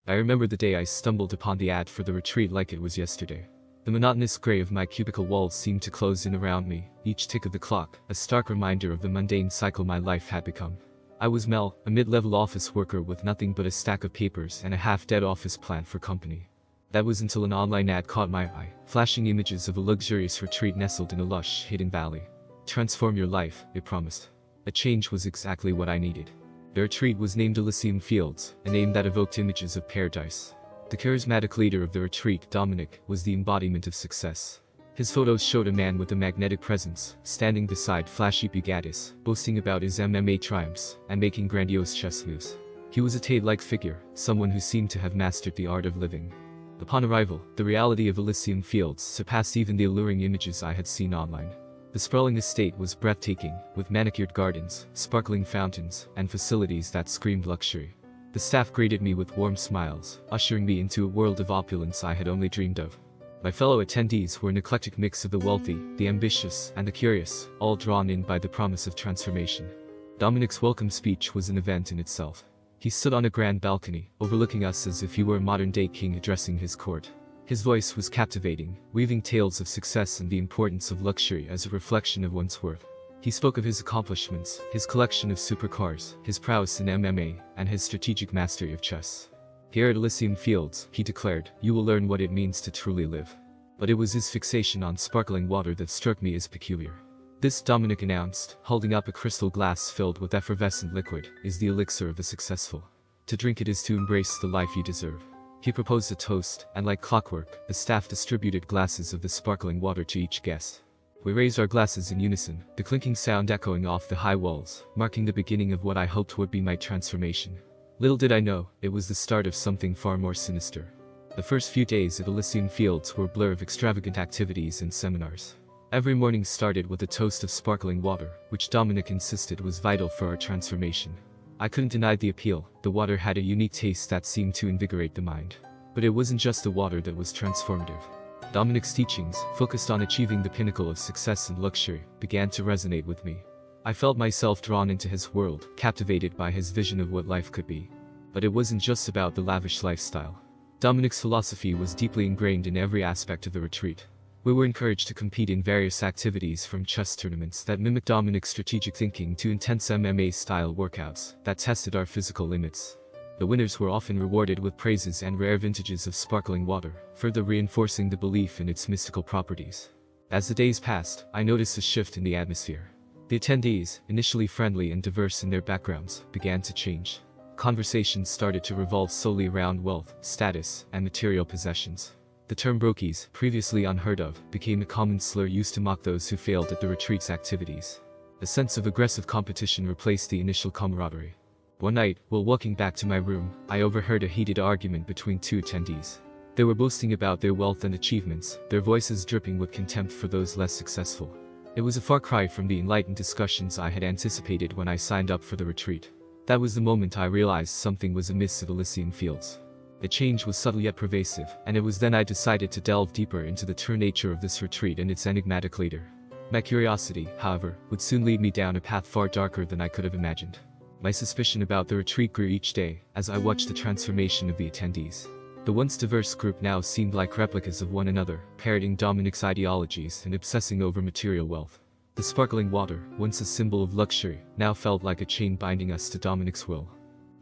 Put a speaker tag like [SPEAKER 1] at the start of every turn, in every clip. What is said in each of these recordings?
[SPEAKER 1] I remember the day I stumbled upon the ad for the retreat like it was yesterday. The monotonous gray of my cubicle walls seemed to close in around me, each tick of the clock, a stark reminder of the mundane cycle my life had become. I was Mel, a mid-level office worker with nothing but a stack of papers and a half-dead office plant for company. That was until an online ad caught my eye, flashing images of a luxurious retreat nestled in a lush, hidden valley. Transform your life, it promised. A change was exactly what I needed. The retreat was named Elysium Fields, a name that evoked images of paradise. The charismatic leader of the retreat, Dominic, was the embodiment of success. His photos showed a man with a magnetic presence, standing beside flashy Bugattis, boasting about his MMA triumphs, and making grandiose chess moves. He was a Tate-like figure, someone who seemed to have mastered the art of living. Upon arrival, the reality of Elysium Fields surpassed even the alluring images I had seen online. The sprawling estate was breathtaking, with manicured gardens, sparkling fountains, and facilities that screamed luxury. The staff greeted me with warm smiles, ushering me into a world of opulence I had only dreamed of. My fellow attendees were an eclectic mix of the wealthy, the ambitious, and the curious, all drawn in by the promise of transformation. Dominic's welcome speech was an event in itself. He stood on a grand balcony, overlooking us as if he were a modern-day king addressing his court. His voice was captivating, weaving tales of success and the importance of luxury as a reflection of one's worth. He spoke of his accomplishments, his collection of supercars, his prowess in MMA, and his strategic mastery of chess. Here at Elysium Fields, he declared, you will learn what it means to truly live. But it was his fixation on sparkling water that struck me as peculiar. This, Dominic announced, holding up a crystal glass filled with effervescent liquid, is the elixir of the successful. To drink it is to embrace the life you deserve. He proposed a toast, and like clockwork, the staff distributed glasses of the sparkling water to each guest. We raised our glasses in unison, the clinking sound echoing off the high walls, marking the beginning of what I hoped would be my transformation. Little did I know, it was the start of something far more sinister. The first few days at Elysium Fields were a blur of extravagant activities and seminars. Every morning started with a toast of sparkling water, which Dominic insisted was vital for our transformation. I couldn't deny the appeal. The water had a unique taste that seemed to invigorate the mind. But it wasn't just the water that was transformative. Dominic's teachings, focused on achieving the pinnacle of success and luxury, began to resonate with me. I felt myself drawn into his world, captivated by his vision of what life could be. But it wasn't just about the lavish lifestyle. Dominic's philosophy was deeply ingrained in every aspect of the retreat. We were encouraged to compete in various activities, from chess tournaments that mimicked Dominic's strategic thinking to intense MMA-style workouts that tested our physical limits. The winners were often rewarded with prizes and rare vintages of sparkling water, further reinforcing the belief in its mystical properties. As the days passed, I noticed a shift in the atmosphere. The attendees, initially friendly and diverse in their backgrounds, began to change. Conversations started to revolve solely around wealth, status, and material possessions. The term brokies, previously unheard of, became a common slur used to mock those who failed at the retreat's activities. A sense of aggressive competition replaced the initial camaraderie. One night, while walking back to my room, I overheard a heated argument between two attendees. They were boasting about their wealth and achievements, their voices dripping with contempt for those less successful. It was a far cry from the enlightened discussions I had anticipated when I signed up for the retreat. That was the moment I realized something was amiss at Elysium Fields. The change was subtle yet pervasive, and it was then I decided to delve deeper into the true nature of this retreat and its enigmatic leader. My curiosity, however, would soon lead me down a path far darker than I could have imagined. My suspicion about the retreat grew each day, as I watched the transformation of the attendees. The once diverse group now seemed like replicas of one another, parroting Dominic's ideologies and obsessing over material wealth. The sparkling water, once a symbol of luxury, now felt like a chain binding us to Dominic's will.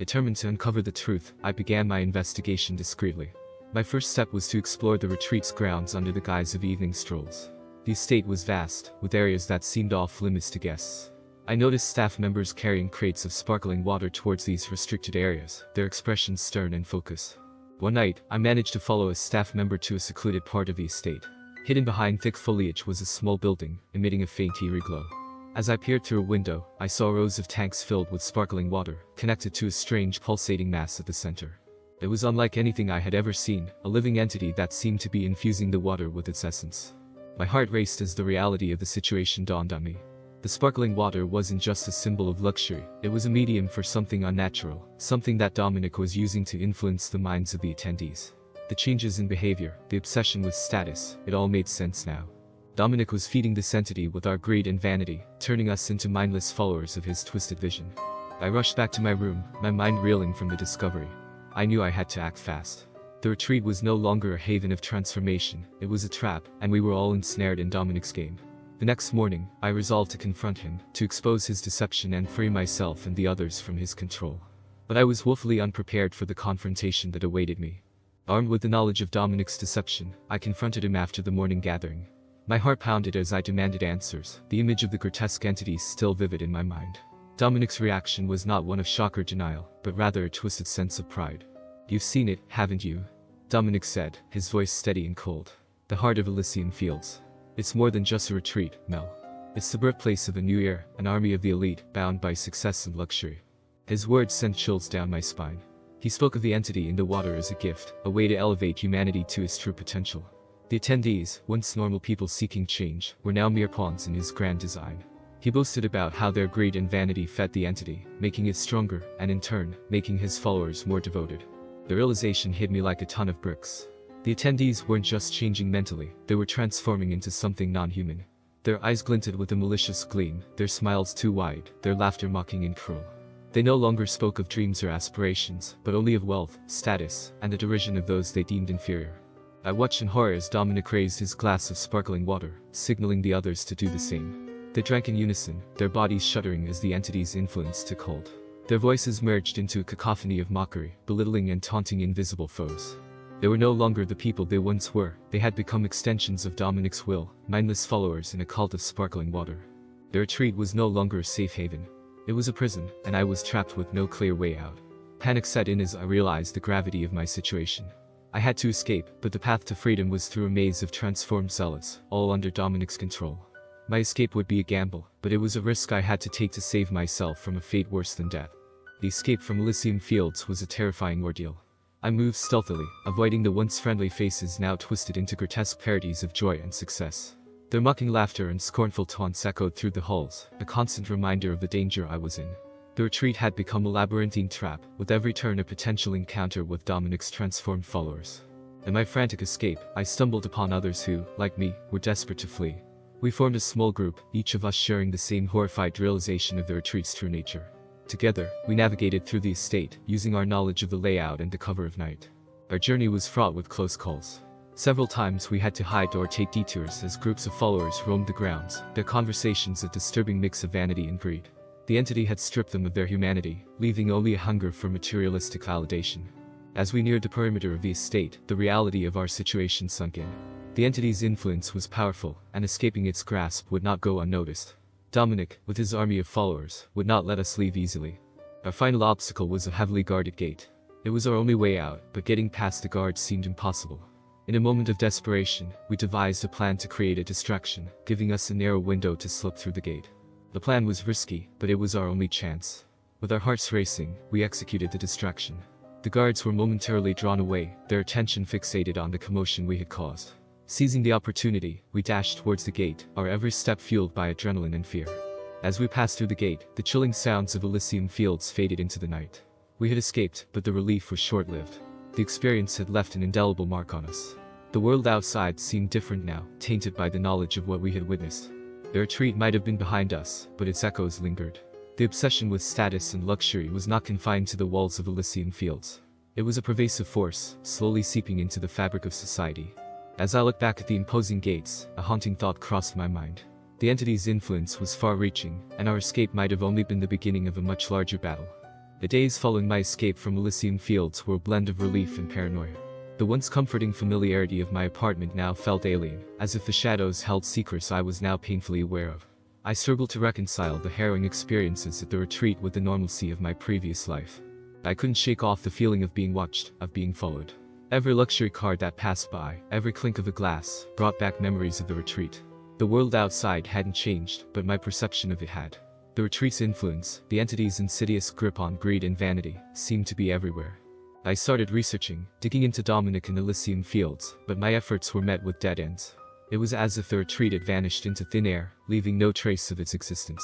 [SPEAKER 1] Determined to uncover the truth, I began my investigation discreetly. My first step was to explore the retreat's grounds under the guise of evening strolls. The estate was vast, with areas that seemed off-limits to guests. I noticed staff members carrying crates of sparkling water towards these restricted areas, their expressions stern and focused. One night, I managed to follow a staff member to a secluded part of the estate. Hidden behind thick foliage was a small building, emitting a faint eerie glow. As I peered through a window, I saw rows of tanks filled with sparkling water, connected to a strange pulsating mass at the center. It was unlike anything I had ever seen, a living entity that seemed to be infusing the water with its essence. My heart raced as the reality of the situation dawned on me. The sparkling water wasn't just a symbol of luxury, it was a medium for something unnatural, something that Dominic was using to influence the minds of the attendees. The changes in behavior, the obsession with status, it all made sense now. Dominic was feeding this entity with our greed and vanity, turning us into mindless followers of his twisted vision. I rushed back to my room, my mind reeling from the discovery. I knew I had to act fast. The retreat was no longer a haven of transformation, it was a trap, and we were all ensnared in Dominic's game. The next morning, I resolved to confront him, to expose his deception and free myself and the others from his control. But I was woefully unprepared for the confrontation that awaited me. Armed with the knowledge of Dominic's deception, I confronted him after the morning gathering. My heart pounded as I demanded answers, the image of the grotesque entities still vivid in my mind. Dominic's reaction was not one of shock or denial, but rather a twisted sense of pride. "You've seen it, haven't you?" Dominic said, his voice steady and cold. "The heart of Elysium Fields. It's more than just a retreat, Mel. It's the birthplace of a new era, an army of the elite, bound by success and luxury." His words sent chills down my spine. He spoke of the entity in the water as a gift, a way to elevate humanity to its true potential. The attendees, once normal people seeking change, were now mere pawns in his grand design. He boasted about how their greed and vanity fed the entity, making it stronger, and in turn, making his followers more devoted. The realization hit me like a ton of bricks. The attendees weren't just changing mentally, they were transforming into something non-human. Their eyes glinted with a malicious gleam, their smiles too wide, their laughter mocking and cruel. They no longer spoke of dreams or aspirations, but only of wealth, status, and the derision of those they deemed inferior. I watched in horror as Dominic raised his glass of sparkling water, signaling the others to do the same. They drank in unison, their bodies shuddering as the entity's influence took hold. Their voices merged into a cacophony of mockery, belittling and taunting invisible foes. They were no longer the people they once were, they had become extensions of Dominic's will, mindless followers in a cult of sparkling water. Their retreat was no longer a safe haven. It was a prison, and I was trapped with no clear way out. Panic set in as I realized the gravity of my situation. I had to escape, but the path to freedom was through a maze of transformed zealots, all under Dominic's control. My escape would be a gamble, but it was a risk I had to take to save myself from a fate worse than death. The escape from Elysium Fields was a terrifying ordeal. I moved stealthily, avoiding the once friendly faces now twisted into grotesque parodies of joy and success. Their mocking laughter and scornful taunts echoed through the halls, a constant reminder of the danger I was in. The retreat had become a labyrinthine trap, with every turn a potential encounter with Dominic's transformed followers. In my frantic escape, I stumbled upon others who, like me, were desperate to flee. We formed a small group, each of us sharing the same horrified realization of the retreat's true nature. Together, we navigated through the estate, using our knowledge of the layout and the cover of night. Our journey was fraught with close calls. Several times we had to hide or take detours as groups of followers roamed the grounds, their conversations a disturbing mix of vanity and greed. The entity had stripped them of their humanity, leaving only a hunger for materialistic validation. As we neared the perimeter of the estate, the reality of our situation sunk in. The entity's influence was powerful, and escaping its grasp would not go unnoticed. Dominic, with his army of followers, would not let us leave easily. Our final obstacle was a heavily guarded gate. It was our only way out, but getting past the guards seemed impossible. In a moment of desperation, we devised a plan to create a distraction, giving us a narrow window to slip through the gate. The plan was risky, but it was our only chance. With our hearts racing, we executed the distraction. The guards were momentarily drawn away, their attention fixated on the commotion we had caused. Seizing the opportunity, we dashed towards the gate, our every step fueled by adrenaline and fear. As we passed through the gate, the chilling sounds of Elysium Fields faded into the night. We had escaped, but the relief was short-lived. The experience had left an indelible mark on us. The world outside seemed different now, tainted by the knowledge of what we had witnessed. The retreat might have been behind us, but its echoes lingered. The obsession with status and luxury was not confined to the walls of Elysium Fields. It was a pervasive force, slowly seeping into the fabric of society. As I looked back at the imposing gates, a haunting thought crossed my mind. The entity's influence was far-reaching, and our escape might have only been the beginning of a much larger battle. The days following my escape from Elysium Fields were a blend of relief and paranoia. The once comforting familiarity of my apartment now felt alien, as if the shadows held secrets I was now painfully aware of. I struggled to reconcile the harrowing experiences at the retreat with the normalcy of my previous life. I couldn't shake off the feeling of being watched, of being followed. Every luxury car that passed by, every clink of a glass, brought back memories of the retreat. The world outside hadn't changed, but my perception of it had. The retreat's influence, the entity's insidious grip on greed and vanity, seemed to be everywhere. I started researching, digging into Dominic and Elysium Fields, but my efforts were met with dead ends. It was as if the retreat had vanished into thin air, leaving no trace of its existence.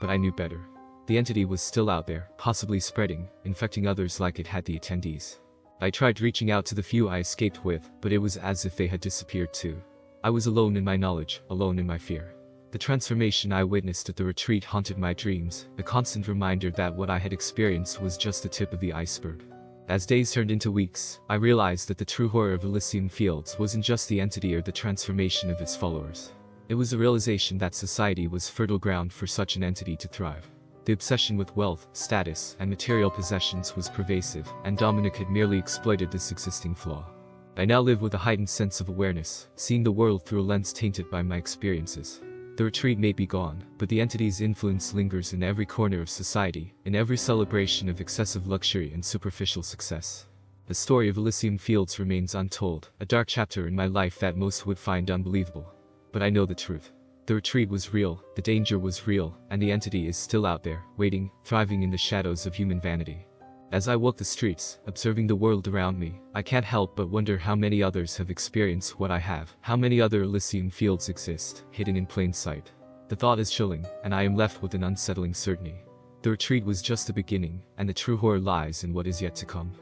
[SPEAKER 1] But I knew better. The entity was still out there, possibly spreading, infecting others like it had the attendees. I tried reaching out to the few I escaped with, but it was as if they had disappeared too. I was alone in my knowledge, alone in my fear. The transformation I witnessed at the retreat haunted my dreams, a constant reminder that what I had experienced was just the tip of the iceberg. As days turned into weeks, I realized that the true horror of Elysium Fields wasn't just the entity or the transformation of its followers. It was a realization that society was fertile ground for such an entity to thrive. The obsession with wealth, status, and material possessions was pervasive, and Dominic had merely exploited this existing flaw. I now live with a heightened sense of awareness, seeing the world through a lens tainted by my experiences. The retreat may be gone, but the entity's influence lingers in every corner of society, in every celebration of excessive luxury and superficial success. The story of Elysium Fields remains untold, a dark chapter in my life that most would find unbelievable. But I know the truth. The retreat was real, the danger was real, and the entity is still out there, waiting, thriving in the shadows of human vanity. As I walk the streets, observing the world around me, I can't help but wonder how many others have experienced what I have, how many other Elysium Fields exist, hidden in plain sight. The thought is chilling, and I am left with an unsettling certainty. The retreat was just the beginning, and the true horror lies in what is yet to come.